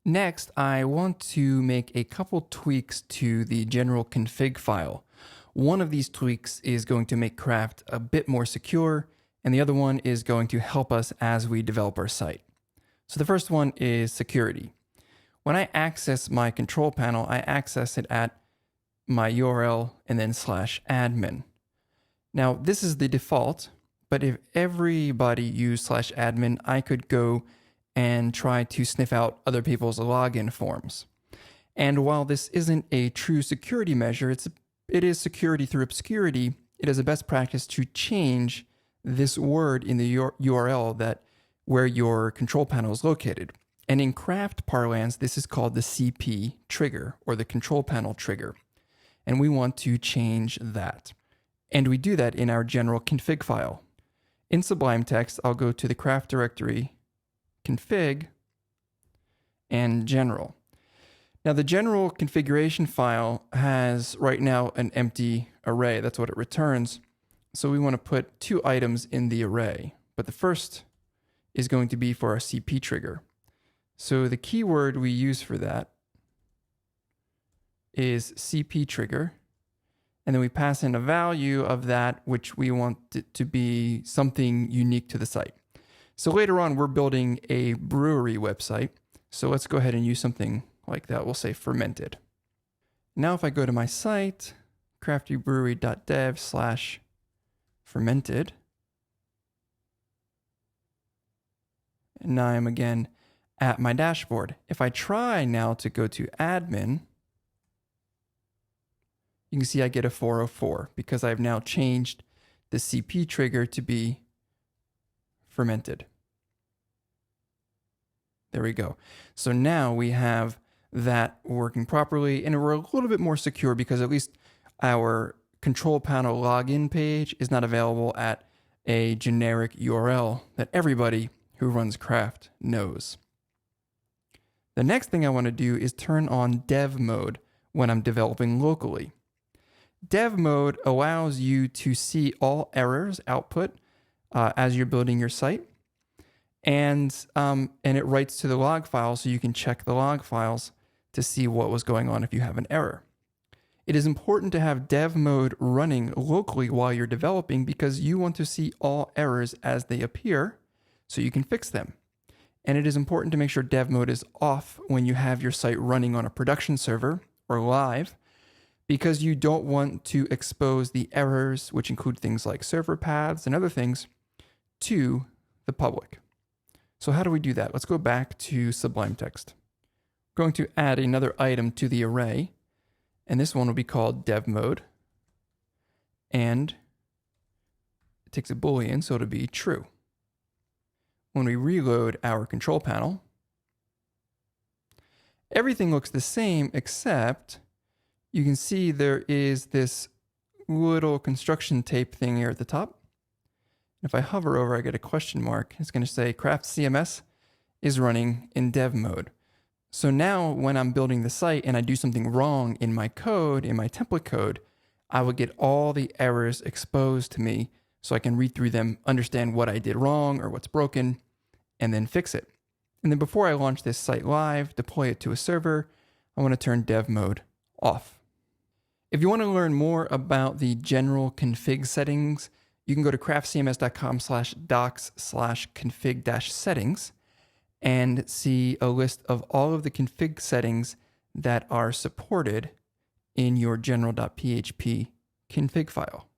Next, I want to make a couple tweaks to the general config file. One of these tweaks is going to make Craft a bit more secure, and the other one is going to help us as we develop our site. So the first one is security. When I access my control panel, I access it at my URL and then /admin. Now, this is the default, but if everybody used /admin, I could go and try to sniff out other people's login forms. And while this isn't a true security measure, it is security through obscurity. It is a best practice to change this word in the URL where your control panel is located. And in Craft parlance, this is called the CP trigger, or the control panel trigger. And we want to change that. And we do that in our general config file. In Sublime Text, I'll go to the Craft directory, config, and general. Now the general configuration file has right now an empty array. That's what it returns. So we want to put 2 items in the array, but the first is going to be for our CP trigger. So the keyword we use for that is CP trigger, and then we pass in a value of that which we want it to be something unique to the site. So later on, we're building a brewery website. So let's go ahead and use something like that. We'll say fermented. Now, if I go to my site, craftybrewery.dev/fermented, and now I'm again at my dashboard. If I try now to go to admin, you can see I get a 404 because I've now changed the CP trigger to be fermented. There we go. So now we have that working properly, and we're a little bit more secure because at least our control panel login page is not available at a generic URL that everybody who runs Craft knows. The next thing I want to do is turn on dev mode when I'm developing locally. Dev mode allows you to see all errors output as you're building your site, and it writes to the log file so you can check the log files to see what was going on if you have an error. It is important to have dev mode running locally while you're developing because you want to see all errors as they appear so you can fix them. And it is important to make sure dev mode is off when you have your site running on a production server or live, because you don't want to expose the errors, which include things like server paths and other things, to the public. So how do we do that? Let's go back to Sublime Text. I'm going to add another item to the array, and this one will be called dev mode, and it takes a boolean, so it'll be true. When we reload our control panel, everything looks the same except you can see there is this little construction tape thing here at the top. If I hover over, I get a question mark. It's going to say Craft CMS is running in dev mode. So now when I'm building the site and I do something wrong in my code, in my template code, I will get all the errors exposed to me so I can read through them, understand what I did wrong or what's broken, and then fix it. And then before I launch this site live, deploy it to a server, I want to turn dev mode off. If you want to learn more about the general config settings, you can go to craftcms.com/docs/config-settings and see a list of all of the config settings that are supported in your general.php config file.